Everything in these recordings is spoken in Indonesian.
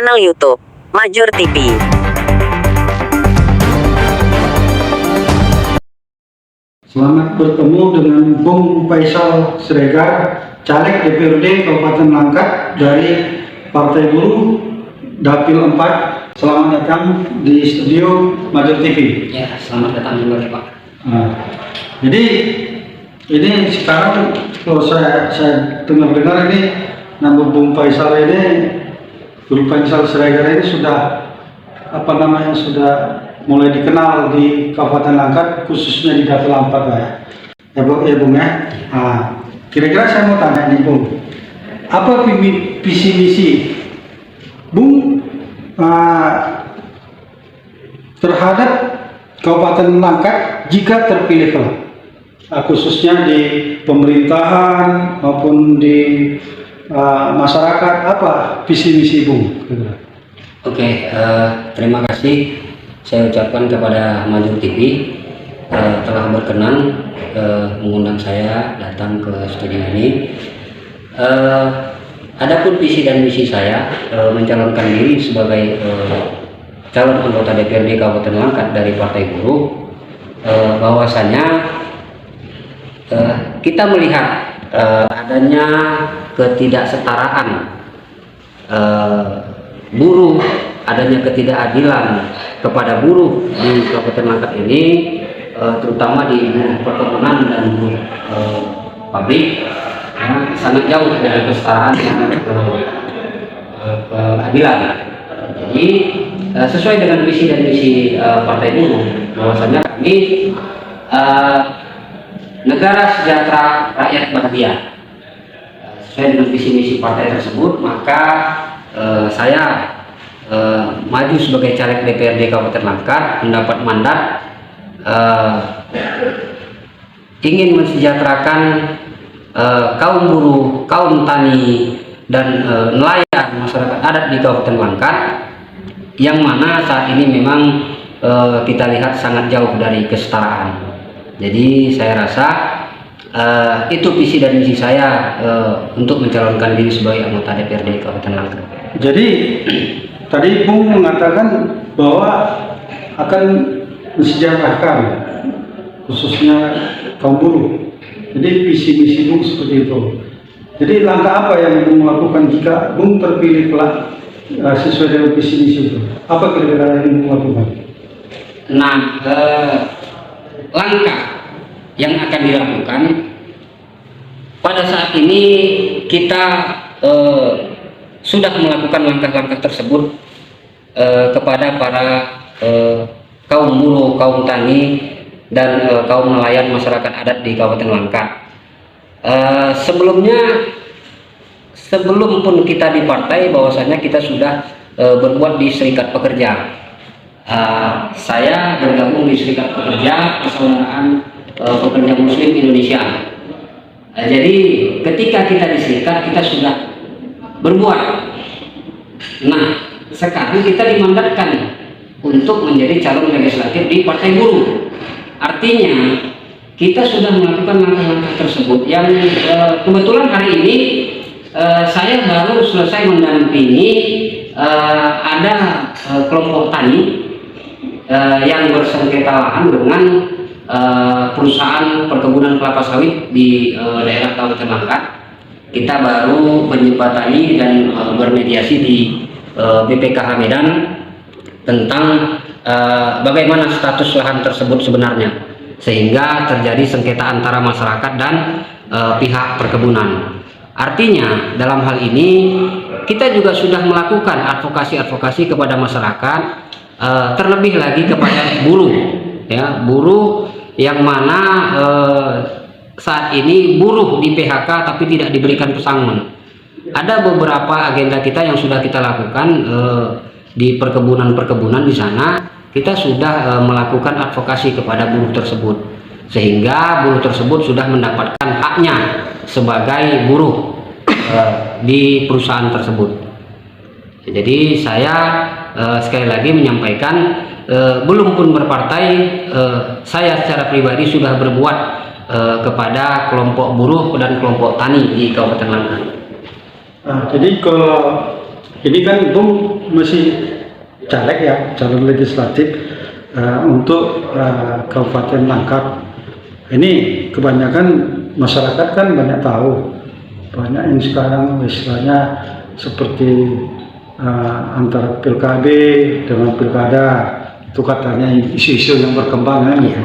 channel YouTube Majur TV. Selamat bertemu dengan Bung Faisal Siregar, caleg DPRD Kabupaten Langkat dari Partai Buruh Dapil 4. Selamat datang di studio Majur TV. Ya, selamat datang juga Pak. Jadi ini sekarang kalau saya dengar ini nama Bung Faisal ini, Bung Faisal Siregar ini sudah sudah mulai dikenal di Kabupaten Langkat, khususnya di Dapil 4 ya. Bung ya. Kira-kira saya mau tanya nih Bung, apa visi misi Bung terhadap Kabupaten Langkat jika terpilih kelak, khususnya di pemerintahan maupun di masyarakat, apa visi misi Bung? Oke, terima kasih saya ucapkan kepada Majur TV telah berkenan mengundang saya datang ke studio ini. Adapun visi dan misi saya mencalonkan diri sebagai calon anggota DPRD Kabupaten Langkat dari Partai Buruh, bahwasanya kita melihat adanya ketidaksetaraan buruh, adanya ketidakadilan kepada buruh di Kabupaten Langkat ini, terutama di buruh perkebunan dan buruh pabrik, sangat jauh dari kesetaraan dan keadilan. Jadi sesuai dengan visi dan misi Partai Buruh, bahwasanya kami negara sejahtera, rakyat bahagia. Sesuai dengan visi misi partai tersebut, maka saya maju sebagai caleg DPRD Kabupaten Langkat, mendapat mandat ingin mensejahterakan kaum buruh, kaum tani, dan nelayan masyarakat adat di Kabupaten Langkat, yang mana saat ini memang kita lihat sangat jauh dari kesetaraan. Jadi saya rasa itu visi dan misi saya untuk mencalonkan diri sebagai anggota DPRD Kabupaten Langkat. Jadi tadi Bung mengatakan bahwa akan mensejahterakan khususnya kaum buruh. Jadi visi misi Bung seperti itu. Jadi langkah apa yang Bung lakukan jika Bung terpilih kelak sesuai dengan visi misi itu? Apa kira-kira yang Bung lakukan? Nah, langkah yang akan dilakukan pada saat ini, kita sudah melakukan langkah-langkah tersebut kepada para kaum buruh, kaum tani, dan kaum nelayan masyarakat adat di Kabupaten Langkat. Sebelum pun kita di partai, bahwasanya kita sudah berbuat di Serikat Pekerja. Saya bergabung di Serikat Pekerja Persaudaraan Pekerja Muslim Indonesia. Jadi ketika kita di serikat, kita sudah berbuat. Nah, sekarang kita dimandatkan untuk menjadi calon legislatif di Partai Buruh. Artinya kita sudah melakukan langkah-langkah tersebut, yang kebetulan hari ini saya baru selesai mendampingi ada kelompok tani yang bersengketa lahan dengan perusahaan perkebunan kelapa sawit di daerah Kabupaten Langkat. Kita baru menjembatani dan bermediasi di BPKH Medan tentang bagaimana status lahan tersebut sebenarnya, sehingga terjadi sengketa antara masyarakat dan pihak perkebunan. Artinya dalam hal ini kita juga sudah melakukan advokasi kepada masyarakat, terlebih lagi kepada buruh, ya, buruh yang mana saat ini buruh di PHK tapi tidak diberikan pesangon. Ada beberapa agenda kita yang sudah kita lakukan di perkebunan di sana. Kita sudah melakukan advokasi kepada buruh tersebut, sehingga buruh tersebut sudah mendapatkan haknya sebagai buruh di perusahaan tersebut. Jadi saya sekali lagi menyampaikan, belum pun berpartai, saya secara pribadi sudah berbuat kepada kelompok buruh dan kelompok tani di Kabupaten Langkat. Jadi kalau ini kan Bung masih caleg ya, calon legislatif untuk Kabupaten Langkat. Ini kebanyakan masyarakat kan banyak tahu, banyak yang sekarang istilahnya seperti antara PKB dengan pilkada, itu katanya isu-isu yang berkembang kan gitu.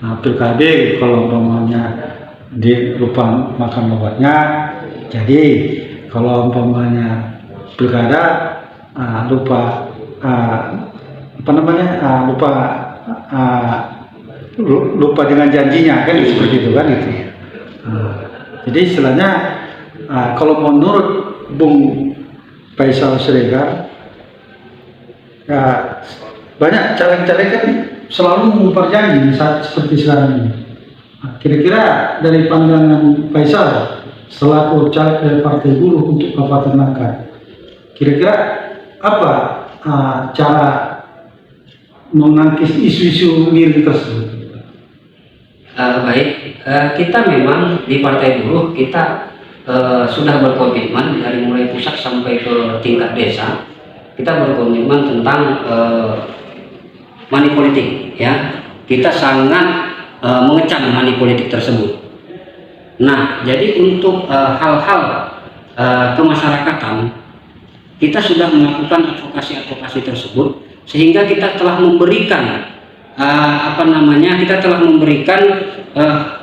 Nah, PKB kalau umpamanya di rupa makan obatnya, jadi kalau umpamanya pilkada lupa lupa dengan janjinya kan seperti itu kan itu. Jadi istilahnya kalau menurut Bung Faisal Siregar, ya, banyak caleg-caleg kan selalu mengumbar janji saat seperti sekarang ini. Kira-kira dari pandangan Faisal selaku caleg dari Partai Buruh untuk Kabupaten Langkat, kira-kira apa cara mengangkis isu-isu miring tersebut? Baik, kita memang di Partai Buruh kita sudah berkomitmen dari mulai pusat sampai ke tingkat desa. Kita berkomitmen tentang money politik, ya. Kita sangat mengecam money politik tersebut. Nah, jadi untuk hal-hal kemasyarakatan, kita sudah melakukan advokasi tersebut, sehingga kita telah memberikan kita telah memberikan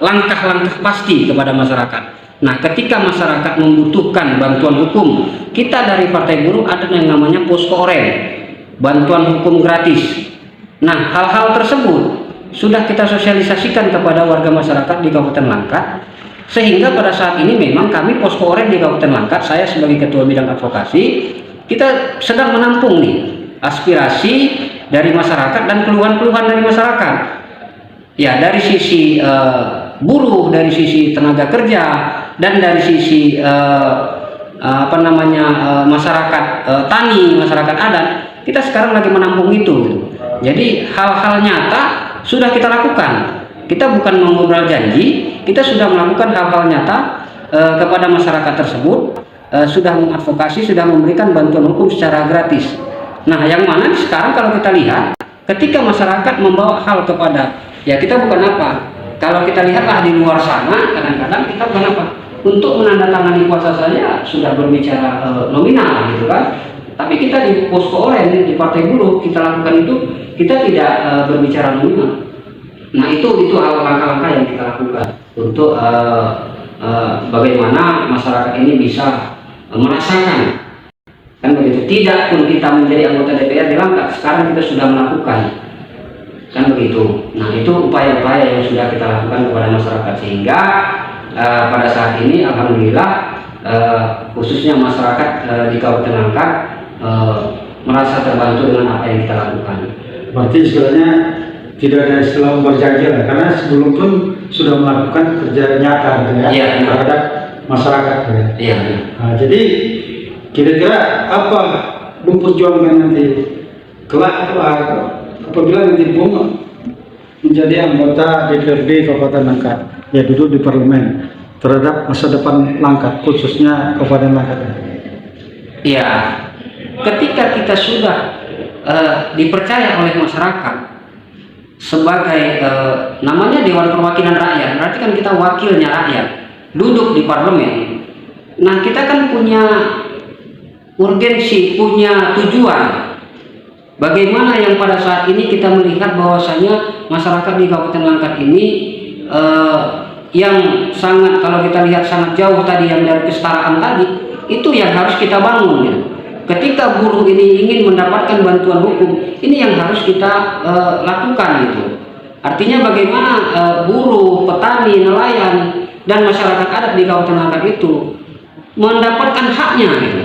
langkah-langkah pasti kepada masyarakat. Nah, ketika masyarakat membutuhkan bantuan hukum, kita dari Partai Buruh ada yang namanya posko oranye, bantuan hukum gratis. Nah, hal-hal tersebut sudah kita sosialisasikan kepada warga masyarakat di Kabupaten Langkat, sehingga pada saat ini memang kami posko oranye di Kabupaten Langkat, saya sebagai Ketua Bidang Advokasi, kita sedang menampung nih aspirasi dari masyarakat dan keluhan-keluhan dari masyarakat. Ya, dari sisi buruh, dari sisi tenaga kerja, dan dari sisi masyarakat tani, masyarakat adat, kita sekarang lagi menampung itu. Jadi hal-hal nyata sudah kita lakukan. Kita bukan mengobrol janji, kita sudah melakukan hal-hal nyata kepada masyarakat tersebut, sudah mengadvokasi, sudah memberikan bantuan hukum secara gratis. Nah, yang mana sekarang kalau kita lihat, ketika masyarakat membawa hal kepada, ya kita bukan apa, kalau kita lihatlah di luar sana, kadang-kadang kita bukan apa, untuk menandatangani kuasa saja sudah berbicara nominal gitu kan. Tapi kita di posko oranye, di Partai Buruh, kita lakukan itu, kita tidak berbicara nominal. Nah, itu langkah-langkah yang kita lakukan untuk bagaimana masyarakat ini bisa merasakan, kan begitu. Tidak pun kita menjadi anggota DPR di Langkat, sekarang kita sudah melakukan, kan begitu. Nah, itu upaya-upaya yang sudah kita lakukan kepada masyarakat, sehingga pada saat ini alhamdulillah khususnya masyarakat di Kabupaten Langkat merasa terbantu dengan apa yang kita lakukan. Berarti istilahnya tidak ada istilah berjanji lah, karena sebelum pun sudah melakukan kerja nyata gitu ya, iya, terhadap masyarakat gitu ya. Iya. Nah, jadi kira-kira apa Bung perjuangan nanti kelak apabila nanti Bung menjadi anggota DPRD Kabupaten Langkat, ya duduk di parlemen, terhadap masa depan Langkat, khususnya Kabupaten Langkat? Iya, ketika kita sudah dipercaya oleh masyarakat sebagai namanya Dewan Perwakilan Rakyat, berarti kan kita wakilnya rakyat, duduk di parlemen. Nah, kita kan punya urgensi, punya tujuan. Bagaimana yang pada saat ini kita melihat bahwasanya masyarakat di Kabupaten Langkat ini yang sangat, kalau kita lihat sangat jauh tadi yang dari kesetaraan tadi, itu yang harus kita bangun ya. Ketika buruh ini ingin mendapatkan bantuan hukum, ini yang harus kita lakukan gitu. Artinya bagaimana buruh, petani, nelayan, dan masyarakat adat di Kabupaten Langkat itu mendapatkan haknya gitu.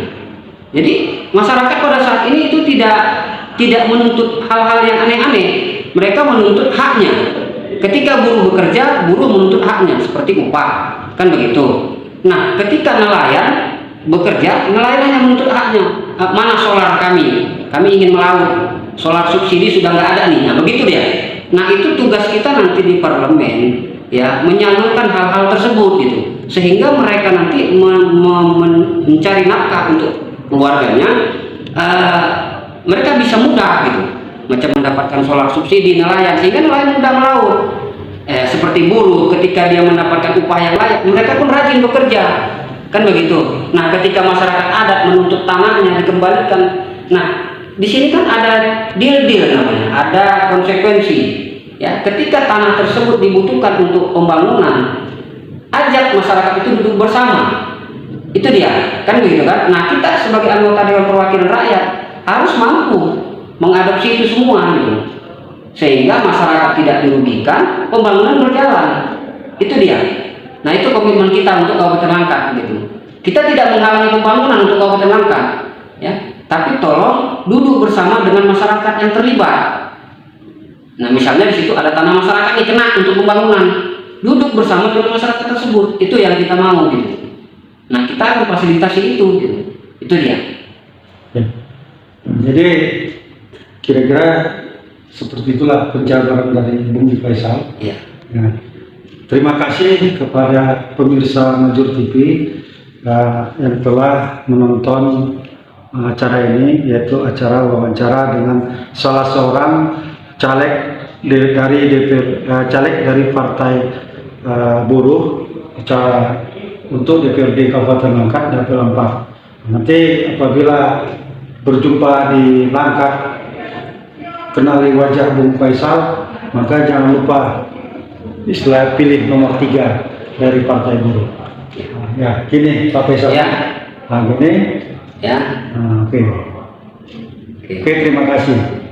Jadi masyarakat pada saat ini itu tidak menuntut hal-hal yang aneh-aneh, mereka menuntut haknya. Ketika buruh bekerja, buruh menuntut haknya seperti upah, kan begitu. Nah, ketika nelayan bekerja, nelayan hanya menuntut haknya. Mana solar kami ingin melaut, solar subsidi sudah nggak ada nih. Nah, begitu dia. Nah, itu tugas kita nanti di parlemen ya, menyalurkan hal-hal tersebut gitu, sehingga mereka nanti mencari nafkah untuk keluarganya, mereka bisa mudah gitu, macam mendapatkan solar subsidi nelayan, sehingga nelayan mudah melaut. Seperti buruh, ketika dia mendapatkan upah yang layak, mereka pun rajin bekerja, kan begitu. Nah, ketika masyarakat adat menuntut tanahnya dikembalikan, nah di sini kan ada deal-deal namanya, ada konsekuensi. Ya, ketika tanah tersebut dibutuhkan untuk pembangunan, ajak masyarakat itu duduk bersama. Itu dia, kan begitu kan? Nah, kita sebagai anggota Dewan Perwakilan Rakyat harus mampu mengadopsi itu semua gitu. Sehingga masyarakat tidak dirugikan, pembangunan berjalan. Itu dia. Nah, itu komitmen kita untuk Kabupaten Langkat gitu. Kita tidak menghalangi pembangunan untuk Kabupaten Langkat, ya. Tapi tolong duduk bersama dengan masyarakat yang terlibat. Nah, misalnya di situ ada tanah masyarakat yang kena untuk pembangunan, duduk bersama dengan masyarakat tersebut. Itu yang kita mau gitu. Nah, kita akan fasilitasi itu gitu. Itu dia. Ya. Jadi kira-kira seperti itulah penjabaran dari Bung Faisal. Ya. Nah, terima kasih kepada pemirsa Majur TV yang telah menonton acara ini, yaitu acara wawancara dengan salah seorang caleg dari Partai Buruh untuk DPRD Kabupaten Langkat Dapil 4. Nanti apabila berjumpa di Langkat, kenali wajah Bung Faisal, maka jangan lupa istilah pilih nomor 3 dari Partai Buruh. Ya, gini Pak Faisal. Ya. Nah, gini. Ya. Oke, terima kasih.